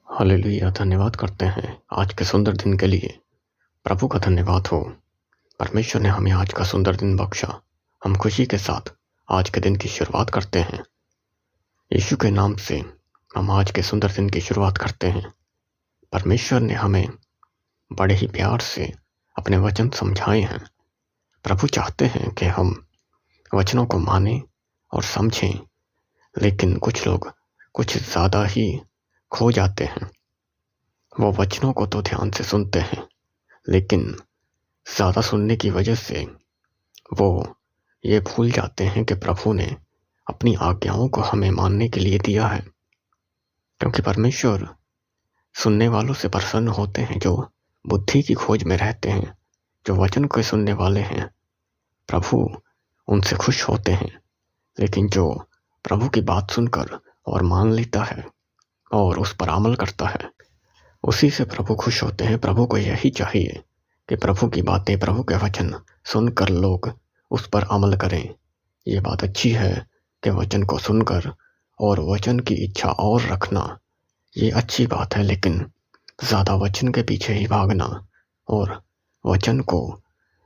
Hallelujah. धन्यवाद करते हैं आज के सुंदर दिन के लिए। प्रभु का धन्यवाद हो। परमेश्वर ने हमें आज का सुंदर दिन बख्शा। हम खुशी के साथ आज के दिन की शुरुआत करते हैं। यीशु के नाम से हम आज के सुंदर दिन की शुरुआत करते हैं। परमेश्वर ने हमें बड़े ही प्यार से अपने वचन समझाए हैं। प्रभु चाहते हैं कि हम वचनों को मानें और समझें, लेकिन कुछ लोग कुछ ज़्यादा ही खो जाते हैं। वो वचनों को तो ध्यान से सुनते हैं, लेकिन ज़्यादा सुनने की वजह से वो ये भूल जाते हैं कि प्रभु ने अपनी आज्ञाओं को हमें मानने के लिए दिया है। क्योंकि परमेश्वर सुनने वालों से प्रसन्न होते हैं जो बुद्धि की खोज में रहते हैं। जो वचन को सुनने वाले हैं, प्रभु उनसे खुश होते हैं। लेकिन जो प्रभु की बात सुनकर और मान लेता है और उस पर अमल करता है, उसी से प्रभु खुश होते हैं। प्रभु को यही चाहिए कि प्रभु की बातें, प्रभु के वचन सुनकर लोग उस पर अमल करें। ये बात अच्छी है कि वचन को सुनकर और वचन की इच्छा और रखना, ये अच्छी बात है। लेकिन ज़्यादा वचन के पीछे ही भागना और वचन को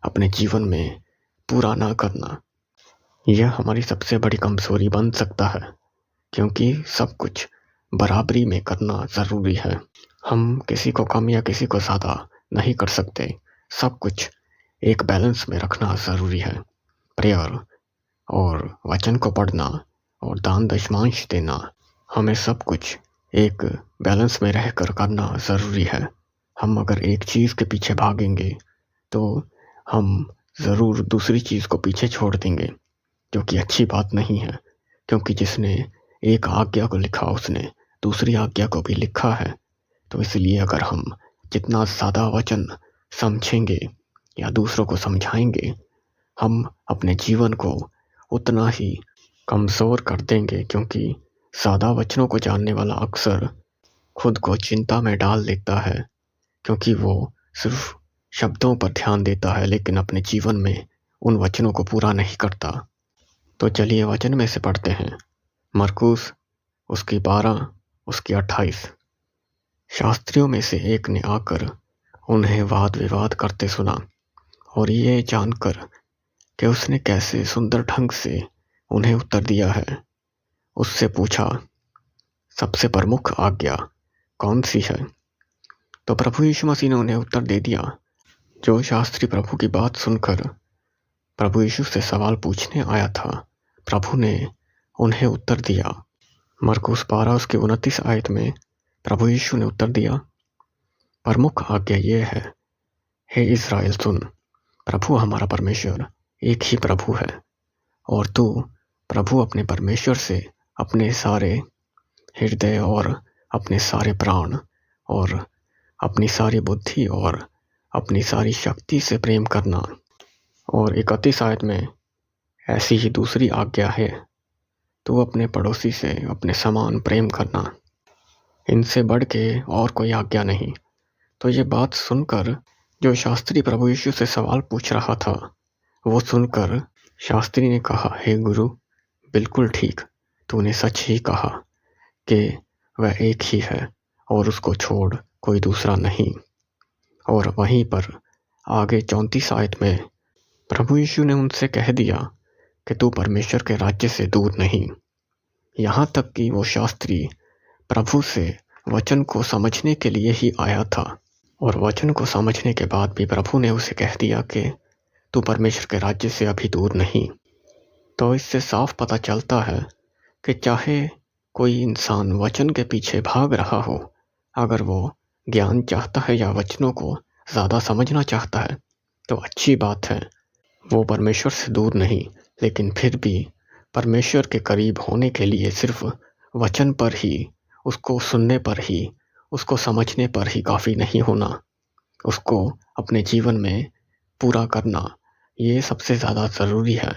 अपने जीवन में पूरा ना करना, यह हमारी सबसे बड़ी कमज़ोरी बन सकता है। क्योंकि सब कुछ बराबरी में करना ज़रूरी है। हम किसी को कम या किसी को ज़्यादा नहीं कर सकते। सब कुछ एक बैलेंस में रखना ज़रूरी है। प्रेयर और वचन को पढ़ना और दान दशमांश देना, हमें सब कुछ एक बैलेंस में रहकर करना ज़रूरी है। हम अगर एक चीज़ के पीछे भागेंगे तो हम ज़रूर दूसरी चीज़ को पीछे छोड़ देंगे, जो कि अच्छी बात नहीं है। क्योंकि जिसने एक आज्ञा को लिखा, उसने दूसरी आज्ञा को भी लिखा है। तो इसलिए अगर हम जितना ज़्यादा वचन समझेंगे या दूसरों को समझाएंगे, हम अपने जीवन को उतना ही कमज़ोर कर देंगे। क्योंकि ज़्यादा वचनों को जानने वाला अक्सर खुद को चिंता में डाल देता है, क्योंकि वो सिर्फ शब्दों पर ध्यान देता है, लेकिन अपने जीवन में उन वचनों को पूरा नहीं करता। तो चलिए वचन में से पढ़ते हैं। मरकुस उसकी 12 उसकी 28। शास्त्रियों में से एक ने आकर उन्हें वाद विवाद करते सुना, और ये जानकर कि उसने कैसे सुंदर ढंग से उन्हें उत्तर दिया है, उससे पूछा, सबसे प्रमुख आज्ञा कौन सी है? तो प्रभु यीशु मसीह ने उन्हें उत्तर दे दिया। जो शास्त्री प्रभु की बात सुनकर प्रभु यीशु से सवाल पूछने आया था, प्रभु ने उन्हें उत्तर दिया। मरकुस 12 उसकी 29 आयत में प्रभु यीशु ने उत्तर दिया, प्रमुख आज्ञा ये है, हे इज़राइल सुन, प्रभु हमारा परमेश्वर एक ही प्रभु है, और तू प्रभु अपने परमेश्वर से अपने सारे हृदय और अपने सारे प्राण और अपनी सारी बुद्धि और अपनी सारी शक्ति से प्रेम करना। और 31 आयत में ऐसी ही दूसरी आज्ञा है, तू अपने पड़ोसी से अपने समान प्रेम करना। इनसे बढ़ के और कोई आज्ञा नहीं। तो ये बात सुनकर जो शास्त्री प्रभु यीशु से सवाल पूछ रहा था, वो सुनकर शास्त्री ने कहा, हे गुरु, बिल्कुल ठीक, तूने सच ही कहा कि वह एक ही है और उसको छोड़ कोई दूसरा नहीं। और वहीं पर आगे 34 आयत में प्रभु यीशु ने उनसे कह दिया कि तू परमेश्वर के राज्य से दूर नहीं। यहाँ तक कि वो शास्त्री प्रभु से वचन को समझने के लिए ही आया था, और वचन को समझने के बाद भी प्रभु ने उसे कह दिया कि तू परमेश्वर के राज्य से अभी दूर नहीं। तो इससे साफ पता चलता है कि चाहे कोई इंसान वचन के पीछे भाग रहा हो, अगर वो ज्ञान चाहता है या वचनों को ज़्यादा समझना चाहता है तो अच्छी बात है, वो परमेश्वर से दूर नहीं। लेकिन फिर भी परमेश्वर के करीब होने के लिए सिर्फ वचन पर ही, उसको सुनने पर ही, उसको समझने पर ही काफ़ी नहीं होना। उसको अपने जीवन में पूरा करना, ये सबसे ज़्यादा ज़रूरी है।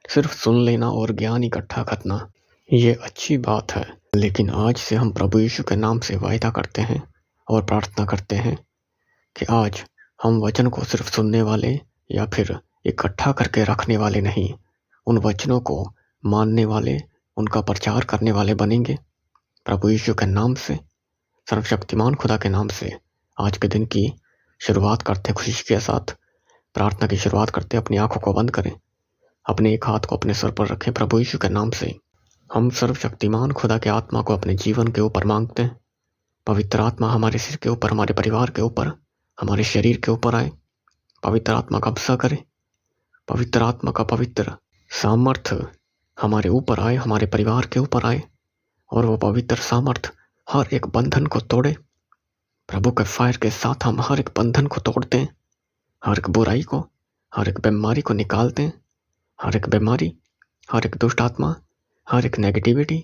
सिर्फ सुन लेना और ज्ञान इकट्ठा करना, ये अच्छी बात है। लेकिन आज से हम प्रभु यीशु के नाम से वायदा करते हैं और प्रार्थना करते हैं कि आज हम वचन को सिर्फ सुनने वाले या फिर इकट्ठा करके रखने वाले नहीं, उन वचनों को मानने वाले, उनका प्रचार करने वाले बनेंगे प्रभु यीशु के नाम से। सर्वशक्तिमान खुदा के नाम से आज के दिन की शुरुआत करते खुशी के साथ। प्रार्थना की शुरुआत करते अपनी आंखों को बंद करें, अपने एक हाथ को अपने सर पर रखें। प्रभु यीशु के नाम से हम सर्वशक्तिमान खुदा के आत्मा को अपने जीवन के ऊपर मांगते हैं। पवित्र आत्मा हमारे सिर के ऊपर, हमारे परिवार के ऊपर, हमारे शरीर के ऊपर आए। पवित्र आत्मा कब्जा करे। पवित्र आत्मा का पवित्र सामर्थ्य हमारे ऊपर आए, हमारे परिवार के ऊपर आए, और वो पवित्र सामर्थ्य हर एक बंधन को तोड़े। प्रभु के फायर के साथ हम हर एक बंधन को तोड़ते हैं, हर एक बुराई को, हर एक बीमारी को निकालते हैं। हर एक बीमारी, हर एक दुष्ट आत्मा, हर एक नेगेटिविटी,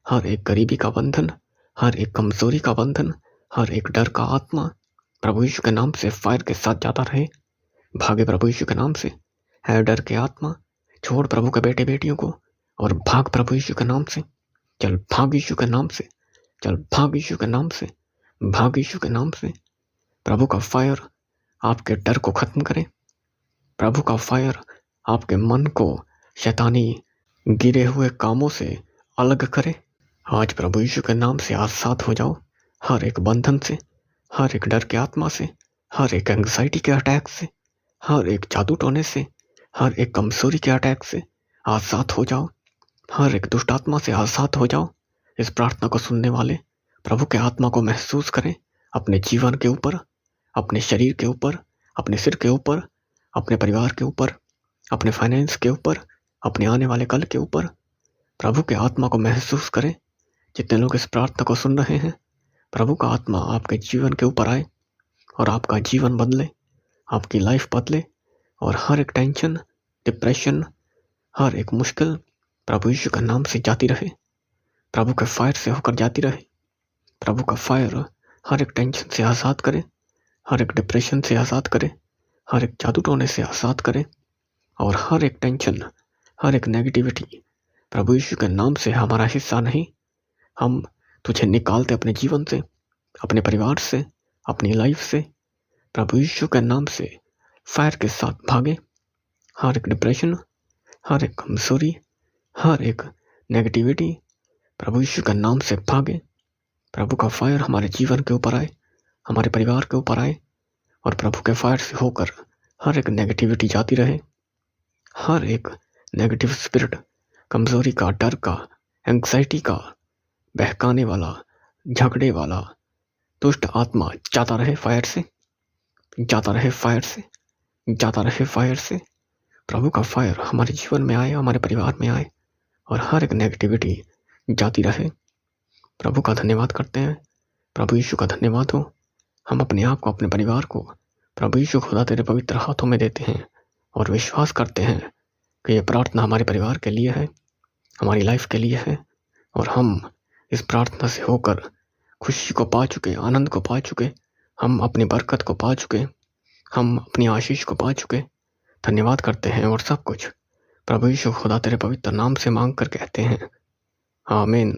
हर एक गरीबी का बंधन, हर एक कमजोरी का बंधन, हर एक डर का आत्मा प्रभु यीशु के नाम से फायर के साथ जाता रहे। भागे प्रभु यीशु के नाम से। है डर के आत्मा, छोड़ प्रभु के बेटे बेटियों को और भाग प्रभु यीशु के नाम से। चल भाग यीशु के नाम से, चल भाग यीशु के नाम से, भाग यीशु के नाम से। प्रभु का फायर आपके डर को खत्म करे। प्रभु का फायर आपके मन को शैतानी गिरे हुए कामों से अलग करे। आज प्रभु यीशु के नाम से आजाद हो जाओ हर एक बंधन से, हर एक डर के आत्मा से, हर एक एंग्जाइटी के अटैक से, हर एक जादू टोने से, हर एक कमजोरी के अटैक से आजाद हो जाओ। हर एक दुष्ट आत्मा से आजाद हो जाओ। इस प्रार्थना को सुनने वाले प्रभु के आत्मा को महसूस करें अपने जीवन के ऊपर, अपने शरीर के ऊपर, अपने सिर के ऊपर, अपने परिवार के ऊपर, अपने फाइनेंस के ऊपर, अपने आने वाले कल के ऊपर। प्रभु के आत्मा को महसूस करें। जितने लोग इस प्रार्थना को सुन रहे हैं, प्रभु का आत्मा आपके जीवन के ऊपर आए और आपका जीवन बदले, आपकी लाइफ बदले, और हर एक टेंशन, डिप्रेशन, हर एक मुश्किल प्रभु यीशु का नाम से जाती रहे। प्रभु के फायर से होकर जाती रहे। प्रभु का फायर हर एक टेंशन से आज़ाद करे, हर एक डिप्रेशन से आज़ाद करे, हर एक जादू टोने से आज़ाद करे, और हर एक टेंशन, हर एक नेगेटिविटी प्रभु यीशु के नाम से हमारा हिस्सा नहीं। हम तुझे निकालते अपने जीवन से, अपने परिवार से, अपनी लाइफ से। प्रभु यीशु के नाम से फायर के साथ भागे। हर एक डिप्रेशन, हर एक कमजोरी, हर एक नेगेटिविटी प्रभु यीशु के नाम से भागे। प्रभु का फायर हमारे जीवन के ऊपर आए, हमारे परिवार के ऊपर आए, और प्रभु के फायर से होकर हर एक नेगेटिविटी जाती रहे। हर एक नेगेटिव स्पिरिट, कमजोरी का, डर का, एंग्जाइटी का, बहकाने वाला, झगड़े वाला दुष्ट आत्मा जाता रहे फायर से, जाता रहे फायर से, जाता रहे फायर से। प्रभु का फायर हमारे जीवन में आए, हमारे परिवार में आए, और हर एक नेगेटिविटी जाती रहे। प्रभु का धन्यवाद करते हैं। प्रभु यीशु का धन्यवाद हो। हम अपने आप को, अपने परिवार को प्रभु यीशु खुदा तेरे पवित्र हाथों में देते हैं और विश्वास करते हैं कि ये प्रार्थना हमारे परिवार के लिए है, हमारी लाइफ के लिए है, और हम इस प्रार्थना से होकर खुशी को पा चुके, आनंद को पा चुके, हम अपनी बरकत को पा चुके, हम अपनी आशीष को पा चुके। धन्यवाद करते हैं और सब कुछ प्रभु यीशु खुदा तेरे पवित्र नाम से मांग कर कहते हैं, आमीन।